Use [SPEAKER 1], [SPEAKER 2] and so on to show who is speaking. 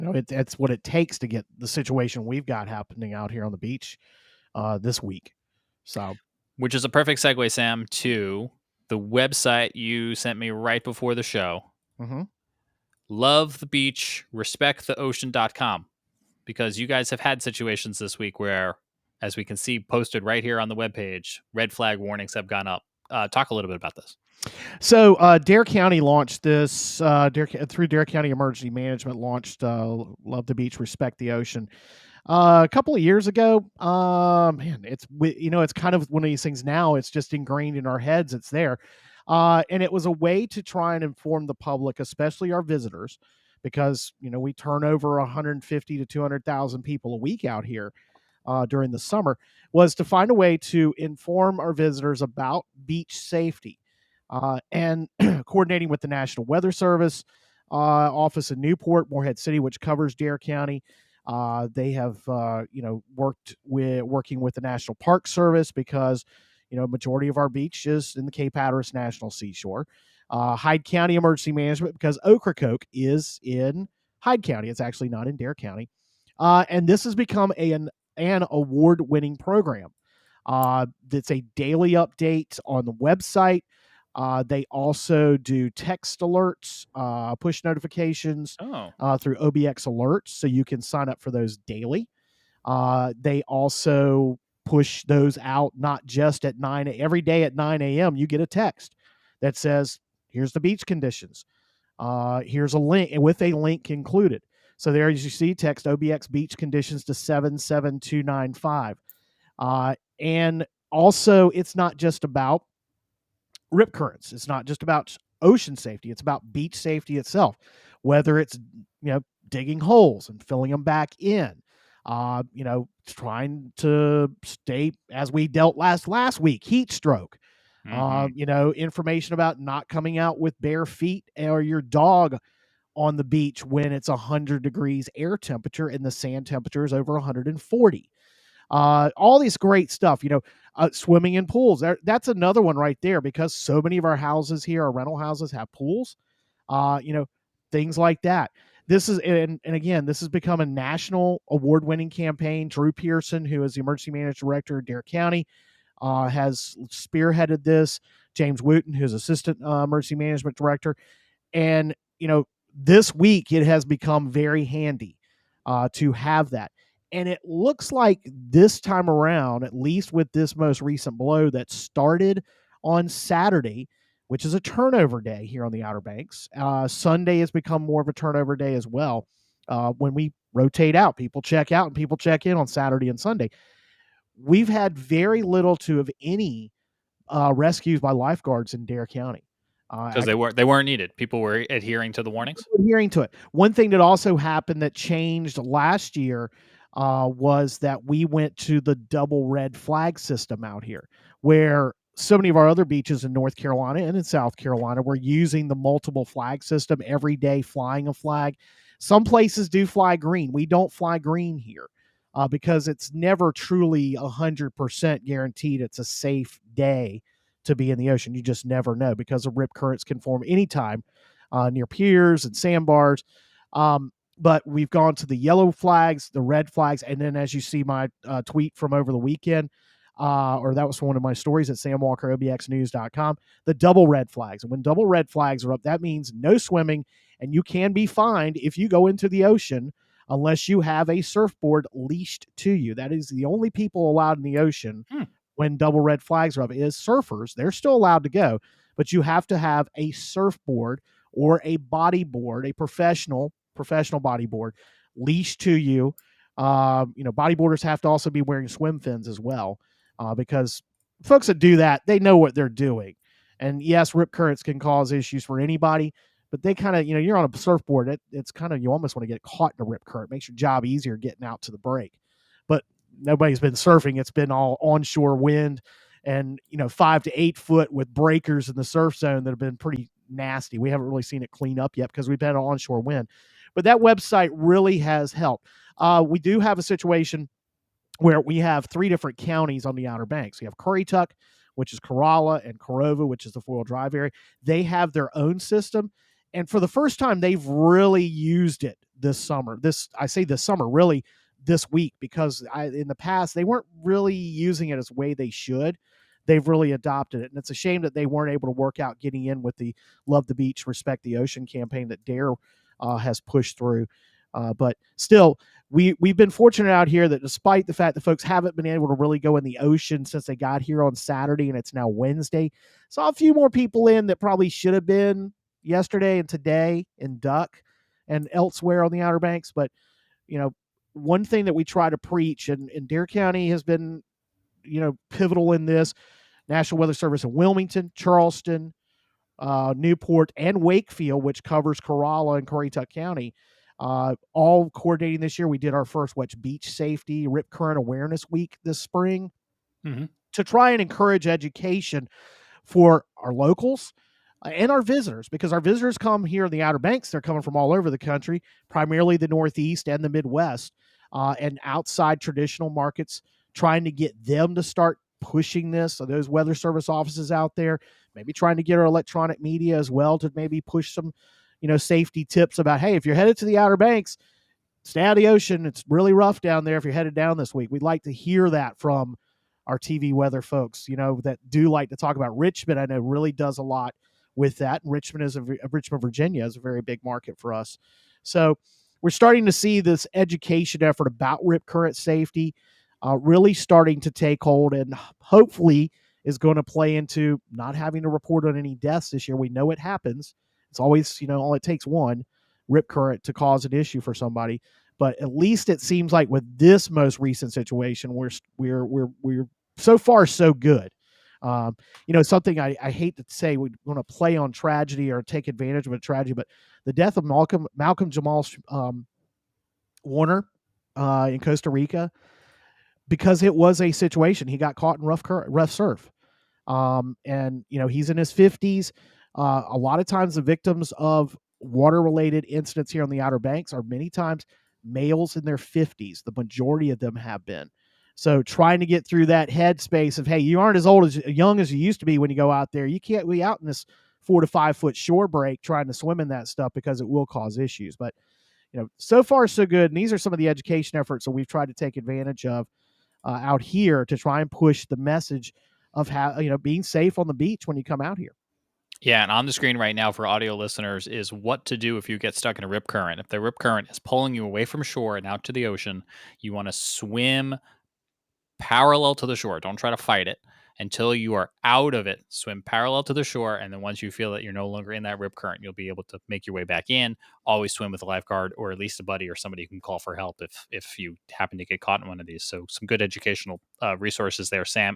[SPEAKER 1] It's what it takes to get the situation we've got happening out here on the beach this week. So,
[SPEAKER 2] which is a perfect segue, Sam, to the website you sent me right before the show.
[SPEAKER 1] mm-hmm.
[SPEAKER 2] Love the beach, respecttheocean.com, because you guys have had situations this week where, as we can see posted right here on the webpage, red flag warnings have gone up. Talk a little bit about this.
[SPEAKER 1] So Dare County launched this through Dare County Emergency Management launched Love the Beach, Respect the Ocean a couple of years ago. Man, it's kind of one of these things now. It's just ingrained in our heads. It's there, and it was a way to try and inform the public, especially our visitors, because we turn over 150 to 200,000 people a week out here during the summer. Was to find a way to inform our visitors about beach safety, and coordinating with the National Weather Service office in Newport, Morehead City, which covers Dare County. They have working with the National Park Service because majority of our beach is in the Cape Hatteras National Seashore. Hyde County Emergency Management because Ocracoke is in Hyde County. It's actually not in Dare County, and this has become an award-winning program. It's a daily update on the website. They also do text alerts, push notifications through OBX alerts, so you can sign up for those daily. They also push those out not just at every day at 9 a.m. You get a text that says, here's the beach conditions. Here's a link with a link included. So there, as you see, text OBX beach conditions to 77295. And also, it's not just about rip currents. It's not just about ocean safety. It's about beach safety itself, whether it's digging holes and filling them back in, trying to stay, as we dealt last week, heat stroke. Information about not coming out with bare feet or your dog on the beach when it's 100 degrees air temperature and the sand temperature is over 140. All these great stuff, swimming in pools. That's another one right there, because so many of our houses here, our rental houses, have pools. Things like that. This is, and again, this has become a national award-winning campaign. Drew Pearson, who is the emergency management director of Dare County, has spearheaded this. James Wooten, who's assistant emergency management director, and this week it has become very handy to have that. And it looks like this time around, at least with this most recent blow that started on Saturday, which is a turnover day here on the Outer Banks. Sunday has become more of a turnover day as well. When we rotate out, people check out and people check in on Saturday and Sunday. We've had very little to of any rescues by lifeguards in Dare County.
[SPEAKER 2] Because they weren't needed. People were adhering to the warnings.
[SPEAKER 1] Adhering to it. One thing that also happened that changed last year was that we went to the double red flag system out here, where so many of our other beaches in North Carolina and in South Carolina were using the multiple flag system every day, flying a flag. Some places do fly green. We don't fly green here because it's never truly 100% guaranteed it's a safe day to be in the ocean. You just never know, because the rip currents can form anytime near piers and sandbars. But we've gone to the yellow flags, the red flags, and then as you see my tweet from over the weekend, or that was from one of my stories at samwalkerobxnews.com, the double red flags. And when double red flags are up, that means no swimming, and you can be fined if you go into the ocean unless you have a surfboard leashed to you. That is the only people allowed in the ocean when double red flags are up is surfers. They're still allowed to go, but you have to have a surfboard or a bodyboard, a professional bodyboard leashed to you. Bodyboarders have to also be wearing swim fins as well, because folks that do that, they know what they're doing. And yes, rip currents can cause issues for anybody, but they kind of, you're on a surfboard. It's kind of, you almost want to get caught in a rip current. It makes your job easier getting out to the break. But nobody's been surfing. It's been all onshore wind and, 5 to 8 foot with breakers in the surf zone that have been pretty nasty. We haven't really seen it clean up yet because we've had an onshore wind. But that website really has helped. We do have a situation where we have 3 different counties on the Outer Banks. We have Currituck, which is Corolla, and Corova, which is the 4-wheel drive area. They have their own system. And for the first time, they've really used it this summer. This I say this summer, really this week, because in the past they weren't really using it as the way they should. They've really adopted it, and it's a shame that they weren't able to work out getting in with the Love the Beach, Respect the Ocean campaign that Dare has pushed through. But still, we've been fortunate out here that despite the fact that folks haven't been able to really go in the ocean since they got here on Saturday and it's now Wednesday, saw a few more people in that probably should have been yesterday and today in Duck and elsewhere on the Outer Banks. But you know, one thing that we try to preach, and Dare County has been, pivotal in this. National Weather Service in Wilmington, Charleston, Newport, and Wakefield, which covers Corolla and Currituck County, all coordinating this year. We did our first beach safety rip current awareness week this spring
[SPEAKER 2] Mhm.
[SPEAKER 1] to try and encourage education for our locals and our visitors, because our visitors come here in the Outer Banks. They're coming from all over the country, primarily the Northeast and the Midwest, and outside traditional markets, trying to get them to start pushing this. So those weather service offices out there, maybe trying to get our electronic media as well to maybe push some, safety tips about, hey, if you're headed to the Outer Banks, stay out of the ocean. It's really rough down there if you're headed down this week. We'd like to hear that from our TV weather folks, that do like to talk about Richmond. I know really does a lot with that. Richmond Richmond, Virginia is a very big market for us. So we're starting to see this education effort about rip current safety really starting to take hold, and hopefully is going to play into not having to report on any deaths this year. We know it happens. It's always, all it takes one rip current to cause an issue for somebody. But at least it seems like with this most recent situation, we're so far so good. Something I hate to say, we want to play on tragedy or take advantage of a tragedy, but the death of Malcolm Jamal Warner in Costa Rica, because it was a situation. He got caught in rough surf. And he's in his 50s. A lot of times the victims of water related incidents here on the Outer Banks are many times males in their 50s. The majority of them have been. So trying to get through that headspace of, hey, you aren't as young as you used to be when you go out there. You can't be out in this 4 to 5 foot shore break trying to swim in that stuff, because it will cause issues. But so far so good. And these are some of the education efforts that we've tried to take advantage of out here to try and push the message of how, being safe on the beach when you come out here.
[SPEAKER 2] Yeah, and on the screen right now for audio listeners is what to do if you get stuck in a rip current. If the rip current is pulling you away from shore and out to the ocean, you want to swim parallel to the shore. Don't try to fight it until you are out of it. Swim parallel to the shore, and then once you feel that you're no longer in that rip current, you'll be able to make your way back in. Always swim with a lifeguard or at least a buddy or somebody who can call for help if you happen to get caught in one of these. So some good educational resources there, Sam.